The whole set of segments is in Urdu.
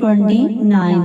29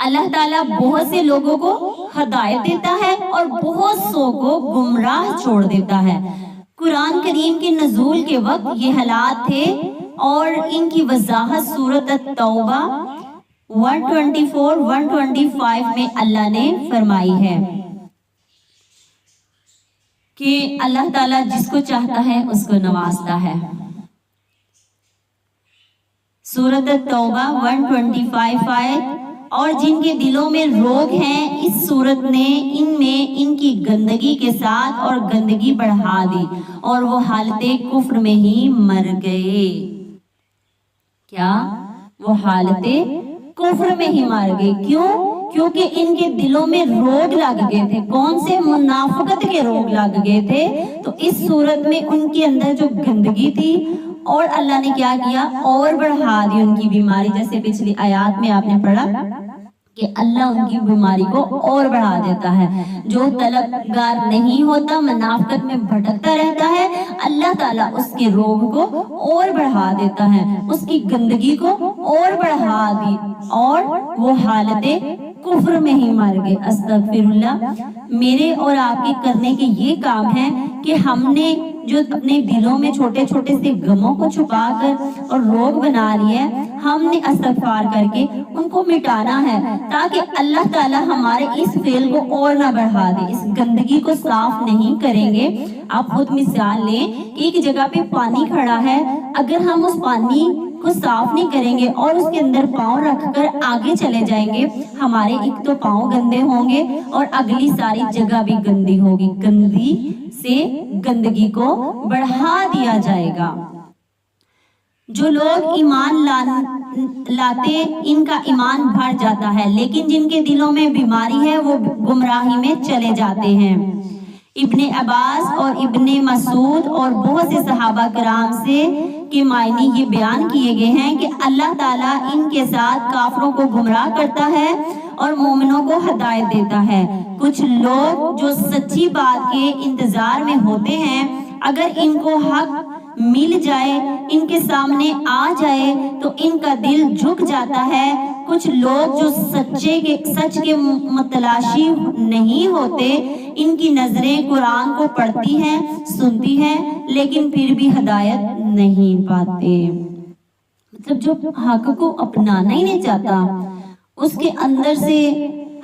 اللہ تعالیٰ بہت سے لوگوں کو ہدایت دیتا ہے اور بہت سو کو گمراہ چھوڑ دیتا ہے۔ قرآن کریم کے نزول کے وقت یہ حالات تھے اور ان کی وضاحت سورۃ التوبہ 124 125 میں اللہ نے فرمائی ہے کہ اللہ تعالیٰ جس کو چاہتا ہے اس کو نوازتا ہے۔ سورۃ التوبہ 125 آیت، اور جن کے دلوں میں روگ ہیں اس صورت نے ان کی گندگی کے ساتھ اور گندگی بڑھا دی اور وہ حالت کفر میں ہی مر گئے۔ کیا؟ وہ حالت کفر میں ہی مر گئے۔ کیوں؟ کیونکہ ان کے دلوں میں روگ لگ گئے تھے۔ کون سے؟ منافقت کے روگ لگ گئے تھے۔ تو اس صورت میں ان کے اندر جو گندگی تھی اور اللہ نے کیا کیا؟ اور بڑھا دی ان کی بیماری۔ جیسے پچھلی آیات میں آپ نے پڑھا کہ اللہ ان کی بیماری کو اور بڑھا دیتا ہے۔ جو طلبگار نہیں ہوتا، منافقت میں بھٹکتا رہتا ہے، اللہ تعالیٰ اس کے روگ کو اور بڑھا دیتا ہے، اس کی گندگی کو اور بڑھا دی اور وہ حالت کفر میں ہی مر گئے۔ استغفر اللہ۔ میرے اور آپ کے کرنے کے یہ کام ہے کہ ہم نے جو اپنے دلوں میں چھوٹے چھوٹے سے غموں کو چھپا کر اور روگ بنا لیے، ہم نے استغفار کر کے ان کو مٹانا ہے تاکہ اللہ تعالیٰ ہمارے اس فعل کو اور نہ بڑھا دے، اس گندگی کو صاف نہیں کریں گے۔ آپ خود مثال لیں کہ ایک جگہ پہ پانی کھڑا ہے، اگر ہم اس پانی کو صاف نہیں کریں گے اور اس کے اندر پاؤں رکھ کر آگے چلے جائیں گے، ہمارے ایک تو پاؤں گندے ہوں گے اور اگلی ساری جگہ بھی گندی ہوگی۔ گندی سے گندگی کو بڑھا دیا جائے گا۔ جو لوگ ایمان لاتے ان کا ایمان بڑھ جاتا ہے، لیکن جن کے دلوں میں بیماری ہے وہ گمراہی میں چلے جاتے ہیں۔ ابن عباس اور ابن مسعود اور بہت سے صحابہ کرام سے کے معنی یہ بیان کیے گئے ہیں کہ اللہ تعالیٰ ان کے ساتھ کافروں کو گمراہ کرتا ہے اور مومنوں کو ہدایت دیتا ہے۔ کچھ لوگ جو سچی بات کے انتظار میں ہوتے ہیں، اگر ان کو حق مل جائے، ان کے سامنے آ جائے تو ان کا دل جھک جاتا ہے۔ کچھ لوگ جو سچ کے متلاشی نہیں ہوتے، ان کی نظریں قرآن کو پڑھتی ہیں، سنتی ہیں، لیکن پھر بھی ہدایت نہیں پاتے۔ مطلب جو حق کو اپنانا ہی نہیں چاہتا، اس کے اندر سے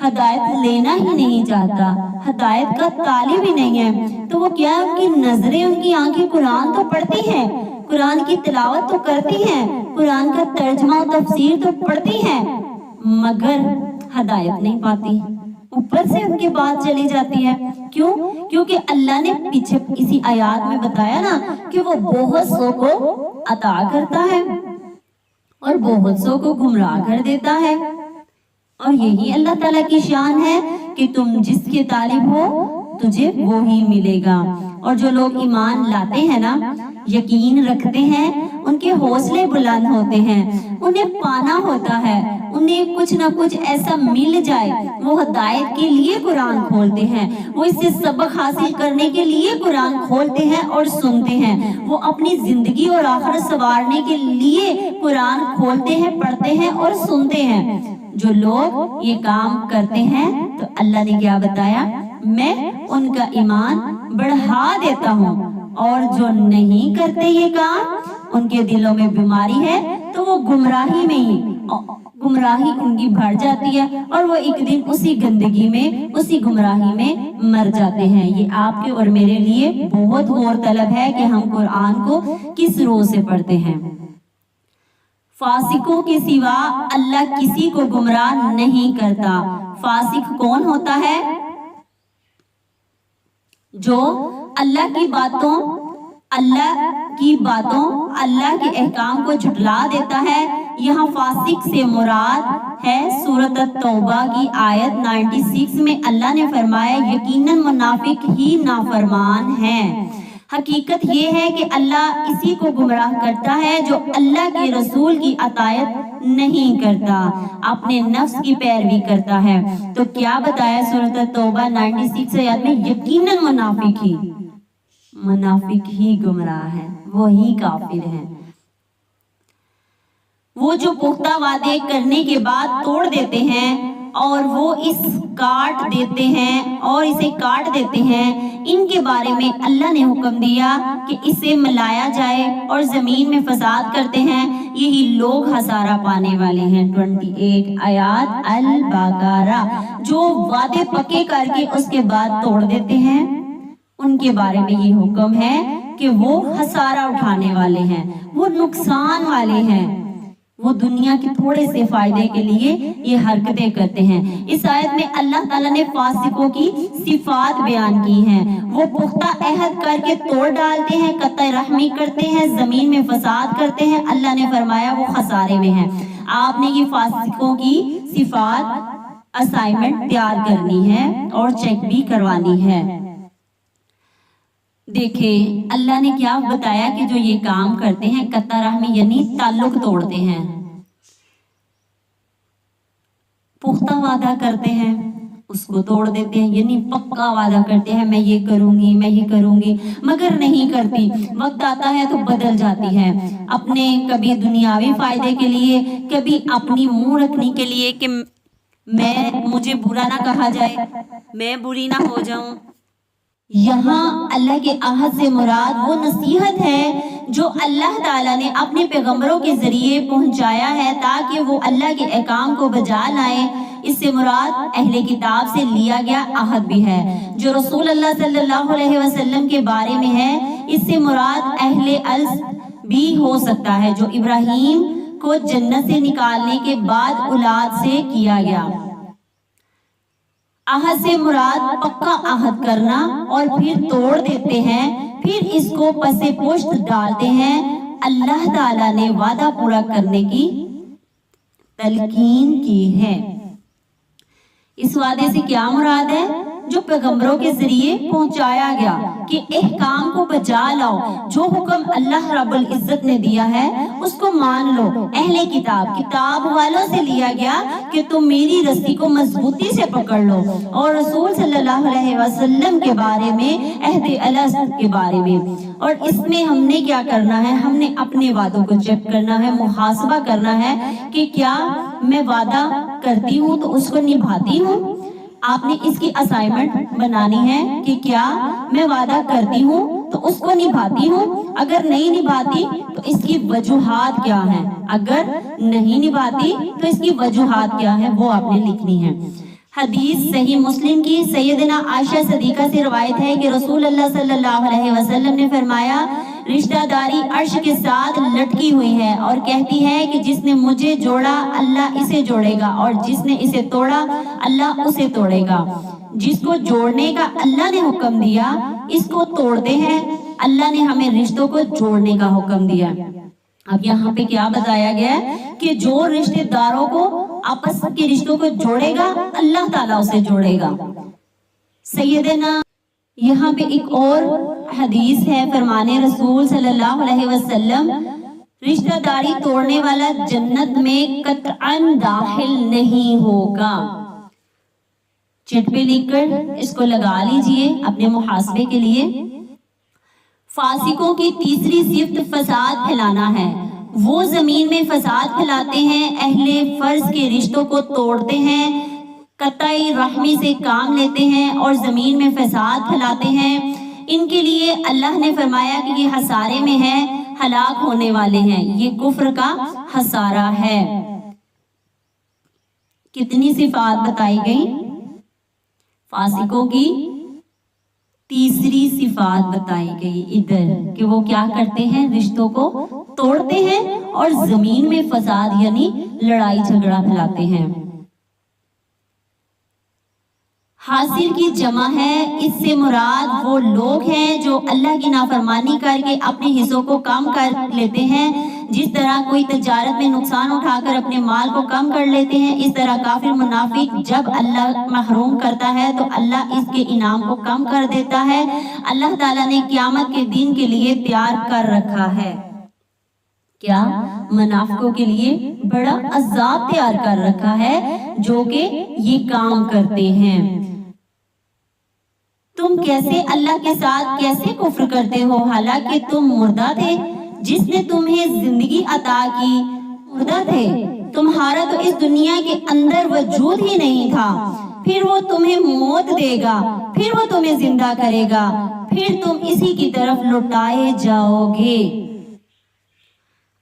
ہدایت لینا ہی نہیں چاہتا، ہدایت کا طالب ہی نہیں ہے، تو وہ کیا؟ ان کی نظریں، ان کی آنکھیں قرآن تو پڑھتی ہیں، قرآن کی تلاوت تو کرتی ہیں، قرآن کا ترجمہ و تفسیر تو پڑھتی ہیں، مگر ہدایت نہیں پاتی، اوپر سے ان کی بات چلی جاتی ہے۔ کیوں؟ کیونکہ اللہ نے پیچھے اسی آیات میں بتایا نا کہ وہ بہت سو کو عطا کرتا ہے اور بہت سو کو گمراہ کر دیتا ہے۔ اور یہی اللہ تعالیٰ کی شان ہے کہ تم جس کے طالب ہو تجھے وہی ملے گا۔ اور جو لوگ ایمان لاتے ہیں نا، یقین رکھتے ہیں، ان کے حوصلے بلند ہوتے ہیں، انہیں پانا ہوتا ہے، انہیں کچھ نہ کچھ ایسا مل جائے، وہ ہدایت کے لیے قرآن کھولتے ہیں، وہ اس سے سبق حاصل کرنے کے لیے قرآن کھولتے ہیں اور سنتے ہیں، وہ اپنی زندگی اور آخرت سنوارنے کے لیے قرآن کھولتے ہیں، پڑھتے ہیں اور سنتے ہیں۔ جو لوگ یہ کام کرتے ہیں تو اللہ نے کیا بتایا؟ میں ان کا ایمان بڑھا دیتا ہوں، اور جو نہیں کرتے یہ کام، ان کے دلوں میں بیماری ہے تو وہ گمراہی ان کی بڑھ جاتی ہے اور وہ ایک دن اسی گندگی میں، اسی گمراہی میں مر جاتے ہیں۔ یہ آپ کے اور میرے لیے بہت غور طلب ہے کہ ہم قرآن کو کس روح سے پڑھتے ہیں۔ فاسقوں کے سوا اللہ کسی کو گمراہ نہیں کرتا۔ فاسق کون ہوتا ہے؟ جو اللہ کی باتوں، اللہ کے احکام کو جھٹلا دیتا ہے۔ یہاں فاسق سے مراد ہے سورۃ التوبہ کی آیت 96 میں اللہ نے فرمایا یقیناً منافق ہی نافرمان ہیں۔ حقیقت یہ ہے کہ اللہ اسی کو گمراہ کرتا ہے جو اللہ کے رسول کی اطاعت نہیں کرتا، اپنے نفس کی پیروی کرتا ہے۔ تو کیا بتایا سورۃ التوبہ 96 آیات میں؟ یقیناً منافق ہی گمراہ ہے، وہی کافر ہے۔ وہ جو پختہ وعدے کرنے کے بعد توڑ دیتے ہیں، اور وہ اسے کاٹ دیتے ہیں، ان کے بارے میں اللہ نے حکم دیا کہ اسے ملایا جائے اور زمین میں فساد کرتے ہیں، یہی لوگ خسارہ پانے والے ہیں۔ 28 آیات البقرہ۔ جو وعدے پکے کر کے اس کے بعد توڑ دیتے ہیں، ان کے بارے میں یہ حکم ہے کہ وہ خسارہ اٹھانے والے ہیں، وہ نقصان والے ہیں، وہ دنیا کے تھوڑے سے فائدے کے لیے یہ حرکتیں کرتے ہیں۔ اس آیت میں اللہ تعالیٰ نے فاسقوں کی صفات بیان کی ہیں۔ وہ پختہ عہد کر کے توڑ ڈالتے ہیں، قطع رحمی کرتے ہیں، زمین میں فساد کرتے ہیں۔ اللہ نے فرمایا وہ خسارے میں ہیں۔ آپ نے یہ فاسقوں کی صفات اسائنمنٹ تیار کرنی ہے اور چیک بھی کروانی ہے۔ دیکھیں اللہ نے کیا بتایا کہ جو یہ کام کرتے ہیں قطع رحمی یعنی تعلق توڑتے ہیں، پختہ وعدہ کرتے ہیں اس کو توڑ دیتے ہیں، یعنی پکا وعدہ کرتے ہیں میں یہ کروں گی مگر نہیں کرتی، وقت آتا ہے تو بدل جاتی ہے، اپنے کبھی دنیاوی فائدے کے لیے، کبھی اپنی منہ رکھنے کے لیے کہ مجھے برا نہ کہا جائے، میں بری نہ ہو جاؤں۔ یہاں اللہ کے عہد سے مراد وہ نصیحت ہے جو اللہ تعالیٰ نے اپنے پیغمبروں کے ذریعے پہنچایا ہے تاکہ وہ اللہ کے احکام کو بجا لائیں۔ اس سے مراد اہل کتاب سے لیا گیا عہد بھی ہے جو رسول اللہ صلی اللہ علیہ وسلم کے بارے میں ہے۔ اس سے مراد اہل ارض بھی ہو سکتا ہے جو ابراہیم کو جنت سے نکالنے کے بعد اولاد سے کیا گیا۔ عہد سے مراد پکا عہد کرنا اور پھر توڑ دیتے ہیں، پھر اس کو پسے پشت ڈالتے ہیں۔ اللہ تعالیٰ نے وعدہ پورا کرنے کی تلقین کی ہے۔ اس وعدے سے کیا مراد ہے؟ جو پیغمبروں کے ذریعے پہنچایا گیا کہ احکام کو بجا لاؤ، جو حکم اللہ رب العزت نے دیا ہے اس کو مان لو۔ اہل کتاب والوں سے لیا گیا کہ تم میری رسی کو مضبوطی سے پکڑ لو، اور رسول صلی اللہ علیہ وسلم کے بارے میں عہد الست کے بارے میں، اور اس میں ہم نے کیا کرنا ہے؟ ہم نے اپنے وعدوں کو چیک کرنا ہے، محاسبہ کرنا ہے کہ کیا میں وعدہ کرتی ہوں تو اس کو نبھاتی ہوں۔ آپ نے اس کی اسائنمنٹ بنانی ہے کہ کیا میں وعدہ کرتی ہوں تو اس کو نبھاتی ہوں، اگر نہیں نبھاتی تو اس کی وجوہات کیا ہیں، اگر نہیں نبھاتی تو اس کی وجوہات کیا ہیں، وہ آپ نے لکھنی ہے۔ حدیث صحیح مسلم کی سیدنا عائشہ صدیقہ سے روایت ہے کہ رسول اللہ صلی اللہ علیہ وسلم نے فرمایا رشتہ داری عرش کے ساتھ لٹکی ہوئی ہے اور کہتی ہے کہ جس نے مجھے جوڑا اللہ اسے جوڑے گا، اور جس نے اسے توڑا اللہ اسے توڑے گا۔ جس کو جوڑنے کا اللہ نے حکم دیا اس کو توڑتے ہیں، اللہ نے ہمیں رشتوں کو جوڑنے کا حکم دیا۔ اب یہاں پہ کیا بتایا گیا ہے کہ جو رشتہ داروں کو آپس کے رشتوں کو جوڑے گا اللہ تعالیٰ اسے جوڑے گا۔ سیدنا یہاں پہ ایک اور حدیث ہے، فرمانے رسول صلی اللہ علیہ وسلم رشتہ داری توڑنے والا جنت میں قطعاً داخل نہیں ہوگا۔ چٹ پہ لکھ کر اس کو لگا لیجئے اپنے محاسبے کے لیے۔ فاسقوں کی تیسری صفت فساد پھیلانا ہے۔ وہ زمین میں فساد پھیلاتے ہیں، اہل فرض کے رشتوں کو توڑتے ہیں، قطع رحمی سے کام لیتے ہیں اور زمین میں فساد پھیلاتے ہیں۔ ان کے لیے اللہ نے فرمایا کہ یہ خسارے میں ہیں، ہلاک ہونے والے ہیں، یہ کفر کا خسارہ ہے۔ کتنی صفات بتائی گئی؟ فاسقوں کی تیسری صفات بتائی گئی ادھر کہ وہ کیا کرتے ہیں؟ رشتوں کو توڑتے ہیں اور زمین میں فساد یعنی لڑائی جھگڑا پھیلاتے ہیں۔ حاصل کی جمع ہے، اس سے مراد وہ لوگ ہیں جو اللہ کی نافرمانی کر کے اپنے حصوں کو کم کر لیتے ہیں۔ جس طرح کوئی تجارت میں نقصان اٹھا کر اپنے مال کو کم کر لیتے ہیں، اس طرح کافر منافق جب اللہ محروم کرتا ہے تو اللہ اس کے انعام کو کم کر دیتا ہے۔ اللہ تعالیٰ نے قیامت کے دن کے لیے تیار کر رکھا ہے، کیا منافقوں کے لیے بڑا عذاب تیار کر رکھا ہے جو کہ یہ کام کرتے ہیں۔ تم کیسے اللہ کے ساتھ کیسے کفر کرتے ہو حالانکہ تم مردہ تھے؟ جس نے تمہیں زندگی عطا کی مردہ تھے، تمہارا تو اس دنیا کے اندر وجود ہی نہیں تھا، پھر وہ تمہیں موت دے گا، پھر وہ تمہیں زندہ کرے گا، پھر تم اسی کی طرف لوٹائے جاؤ گے۔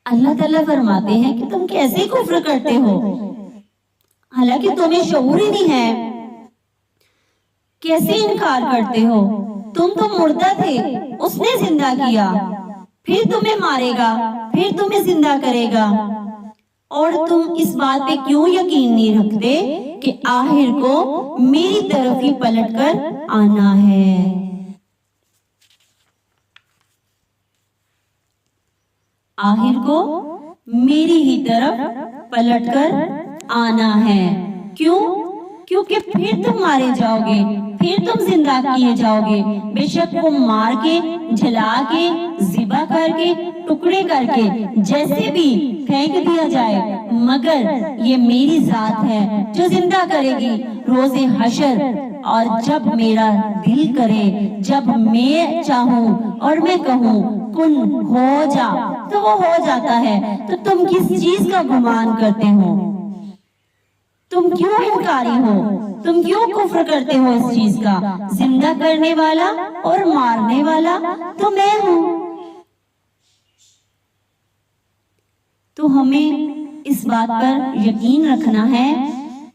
اللہ تعالیٰ فرماتے ہیں کہ تم کیسے کفر کرتے ہو، حالانکہ تمہیں شعور ہی نہیں ہے، کیسے انکار کرتے ہو؟ تم تو مردہ تھے، اس نے زندہ کیا، پھر تمہیں مارے گا، پھر تمہیں زندہ کرے گا، اور تم اس بات پہ کیوں یقین نہیں رکھتے کہ آخر کو میری طرف ہی پلٹ کر آنا ہے۔ آخر کو میری ہی طرف پلٹ کر آنا ہے۔ کیوں؟ کیونکہ پھر تم مارے جاؤ گے، پھر تم زندہ کیے جاؤ گے، بے شک وہ مار کے، جلا کے، ذبح کر کے، ٹکڑے کر کے، جیسے بھی پھینک دیا جائے، مگر یہ میری ذات ہے جو زندہ کرے گی روز حشر۔ اور جب میرا دل کرے، جب میں چاہوں اور میں کہوں کن ہو جا تو وہ ہو جاتا ہے۔ تو تم کس چیز کا گمان کرتے ہو؟ تم کیوں انکاری ہو؟ تم کیوں کفر کرتے ہو اس چیز کا؟ زندہ کرنے والا اور مارنے والا تو میں ہوں۔ تو ہمیں اس بات پر یقین رکھنا ہے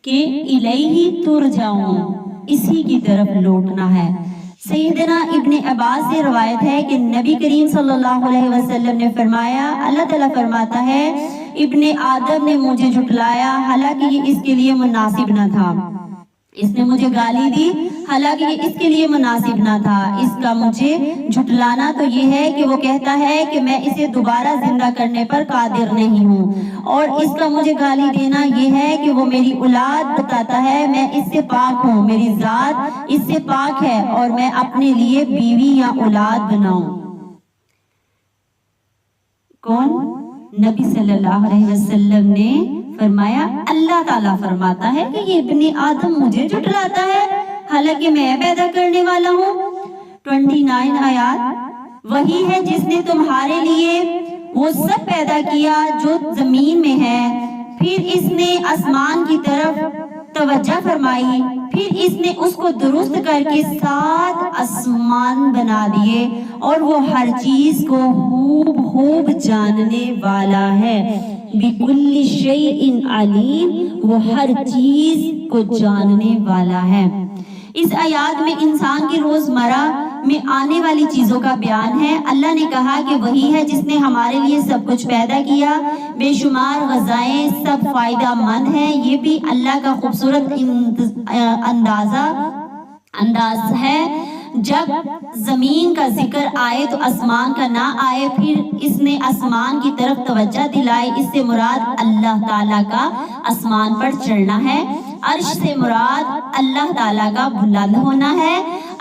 کہ الیہ ترجعون، اسی کی طرف لوٹنا ہے۔ سیدنا ابن عباس سے روایت ہے کہ نبی کریم صلی اللہ علیہ وسلم نے فرمایا، اللہ تعالیٰ فرماتا ہے ابن آدم نے مجھے جھٹلایا حالانکہ یہ اس کے لیے مناسب نہ تھا، اس نے مجھے گالی دی حالانکہ یہ اس کے لیے مناسب نہ تھا۔ اس کا مجھے جھٹلانا تو یہ ہے کہ وہ کہتا ہے کہ میں اسے دوبارہ زندہ کرنے پر قادر نہیں ہوں، اور اس کا مجھے گالی دینا یہ ہے کہ وہ میری اولاد بتاتا ہے میں اس سے پاک ہوں، میری ذات اس سے پاک ہے، اور میں اپنے لیے بیوی یا اولاد بناؤں۔ کون؟ نبی صلی اللہ علیہ وسلم نے فرمایا، اللہ تعالیٰ فرماتا ہے کہ یہ ابن آدم مجھے جھٹلاتا ہے حالانکہ میں پیدا کرنے والا ہوں۔ 29 آیات، وہی ہے جس نے تمہارے لیے وہ سب پیدا کیا جو زمین میں ہے، پھر اس نے آسمان کی طرف توجہ فرمائی، پھر اس نے اس کو درست کر کے 7 آسمان بنا دیے، اور وہ ہر چیز کو خوب جاننے والا ہے۔ بِكُلِّ شَيْءٍ عَلِيمٌ، وہ ہر چیز کو جاننے والا ہے۔ اس آیات میں انسان کی روزمرہ میں آنے والی چیزوں کا بیان ہے۔ اللہ نے کہا کہ وہی ہے جس نے ہمارے لیے سب کچھ پیدا کیا، بے شمار غذائیں سب فائدہ مند ہیں۔ یہ بھی اللہ کا خوبصورت انداز ہے۔ جب زمین کا ذکر آئے تو آسمان کا نہ آئے، پھر اس نے آسمان کی طرف توجہ دلائی۔ اس سے مراد اللہ تعالیٰ کا آسمان پر چڑھنا ہے۔ عرش سے مراد اللہ تعالیٰ کا بلند ہونا ہے۔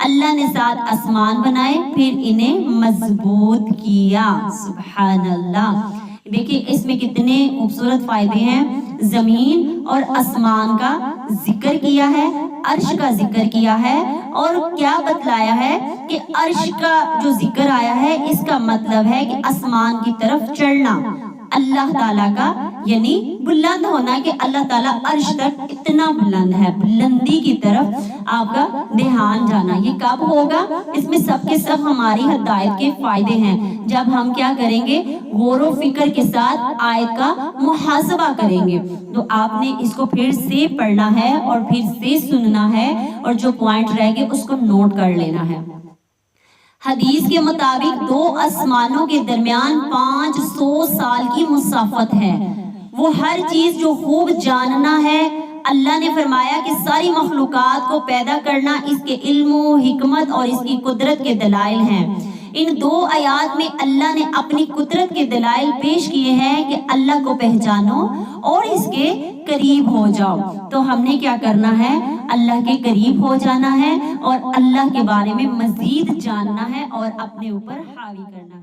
اللہ نے 7 آسمان بنائے، پھر انہیں مضبوط کیا۔ سبحان اللہ۔ دیکھیں اس میں کتنے خوبصورت فائدے ہیں۔ زمین اور آسمان کا ذکر کیا ہے، عرش کا ذکر کیا ہے، اور کیا بتلایا ہے کہ عرش کا جو ذکر آیا ہے اس کا مطلب ہے کہ آسمان کی طرف چڑھنا، اللہ تعالیٰ کا یعنی بلند ہونا، کہ اللہ تعالیٰ عرش تک اتنا بلند ہے، بلندی کی طرف آپ کا دھیان جانا۔ یہ کب ہوگا؟ اس میں سب کے سب ہماری ہدایت کے فائدے ہیں۔ جب ہم کیا کریں گے؟ غور و فکر کے ساتھ آیت کا محاسبہ کریں گے۔ تو آپ نے اس کو پھر سے پڑھنا ہے اور پھر سے سننا ہے، اور جو پوائنٹ رہ گئے اس کو نوٹ کر لینا ہے۔ حدیث کے مطابق 2 آسمانوں کے درمیان 500 سال کی مسافت ہے۔ وہ ہر چیز جو خوب جاننا ہے، اللہ نے فرمایا کہ ساری مخلوقات کو پیدا کرنا اس کے علم و حکمت اور اس کی قدرت کے دلائل ہیں۔ ان 2 آیات میں اللہ نے اپنی قدرت کے دلائل پیش کیے ہیں کہ اللہ کو پہچانو اور اس کے قریب ہو جاؤ۔ تو ہم نے کیا کرنا ہے؟ اللہ کے قریب ہو جانا ہے اور اللہ کے بارے میں مزید جاننا ہے اور اپنے اوپر حاوی کرنا ہے۔